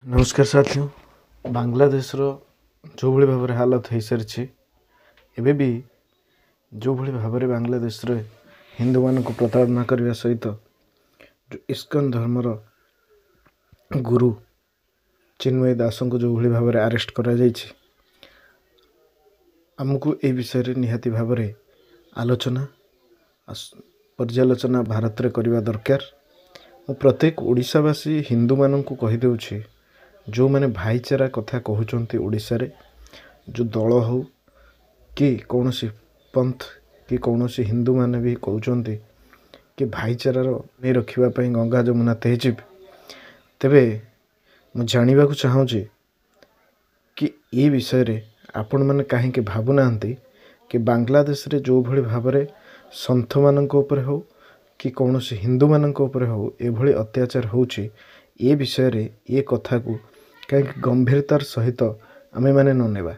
नमस्कार साथियों। बांग्लादेश जो भाई भाव में हालत हो सारी एवं भी जो भाई भाव में बांग्लादेश हिंदू मान को प्रताड़ना करने सहित जो इस्कन धर्मर गुरु चिन्मय दास को जो भाई भाव में अरेस्ट करमको ए विषय निहाती भाव में आलोचना पर्यालोचना भारत में करने दरकार। मु प्रत्येक ओडिशावासी हिंदू मान को कहीदे जो मैंने भाईचारा कथा कहते ओडिशा रे जो दल हो कि कौन सी पंथ कि कौन सी हिंदू माने भी कहते कि भाईचारार नहीं रखापी गंगा जमुना तहजीब तेबे मु जानवा चाहूँगी कि ये विषय रे आपण मैंने कहीं भावुना कि बांग्लादेश रे जो भली भाव में संथ मान हो कि कौन सी हिंदू मान हो एभली अत्याचार होची ए विषय रे ये कथा को कहीं गंभीरतार सहित आमे माने न नेबा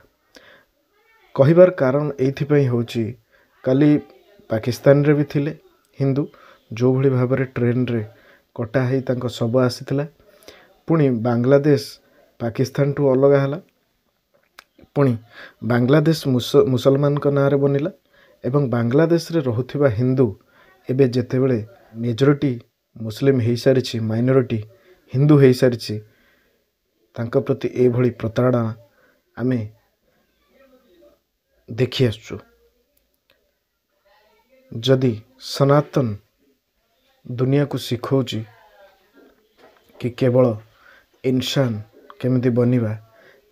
कहिबार कारण एइथिपई होची काली पाकिस्तान रे भी थिले हिंदू जो भली भाव में ट्रेन रे कटा है तांको शव आसीथिला पुणी बांग्लादेश पाकिस्तान टू अलग है पुणी बांग्लादेश मुसलमान का नारे बनिला एवं बांग्लादेश रे रहुथिबा हिंदू एबे जेतेबेले मेजोरिटी मुस्लिम हो सारी माइनॉरिटी हिंदू हो सारी तांका प्रति ए भली प्रताड़ना आमे देखि आसु। जदि सनातन दुनिया को शिखौची कि केवल इंसान केमिति बनिबा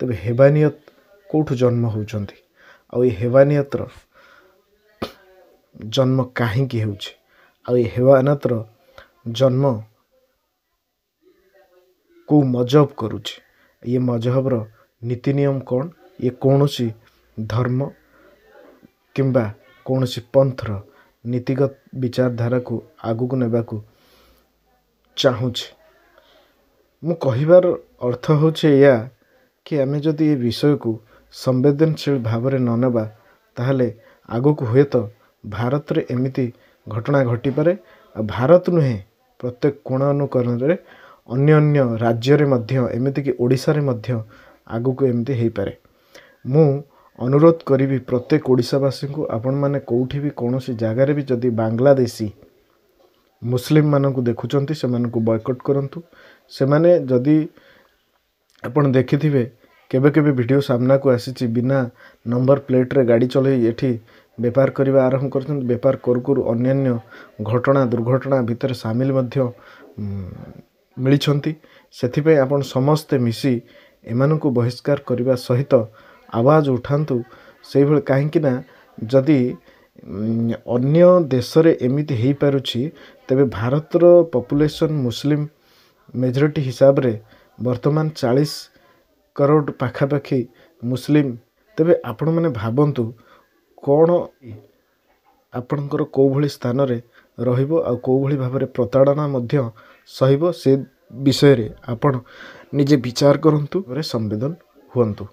तबे हेवानियत कोठु जन्म होउचंती आ ए हेवानियतर जन्म कहीं होउची आ ए हेवानियतर जन्म को मजहब करुची ये मजहबर नीति नियम कौन ये कौन सी धर्म किंबा कौन सी पंथर नीतिगत विचारधारा को आगु को नेबा को चाहूँचे। मु कहिबार अर्थ होचे या कि आमे जदि ये विषय को संवेदनशील भाव में न नेबा ताहले आगु को हुए तो भारत रे एमिति घटना घटी पारे। भारत नुहे प्रत्येक कोण अनुकरण रे अन्य अन्य राज्य रे मध्य एमिति कि ओडिशा रे मध्य आगु को एमिति हेई पारे। मु अनुरोध करी प्रत्येक ओडिशावासी को आपण माने कोठी भी कौन सी जगार भी जदि बांग्लादेशी मुस्लिम मान को देखुचंती से मानकु बॉयकॉट करंतु। से माने जदि आपण देखिथिबे केबे केबे वीडियो सामना को आसीची बिना नंबर प्लेट रे गाड़ी चले एठी व्यापार करबा आरंभ करछन। व्यापार करू अन्य घटना दुर्घटना भितर सामिल मध्य मिलिछंती। सेथिपई आपण समस्ते मिसी एमानकु बहिष्कार करबा सहित आवाज उठांतु। से भल काहेकि ना जदि अन्य देश रे एमिति हेई पारुछि तबे भारत रो पॉपुलेशन मुस्लिम मेजॉरिटी हिसाब रे वर्तमान 40 करोड़ पाखापाखि मुस्लिम। तबे आपण माने भाबंतु कौन आपणकर कौ भली स्थान रे रहिबो आ कौ भली भाव में प्रताड़ना मध्य सहिबो से विषय रे आपण निजे विचार करंतु रे संवेदन हुअंतु।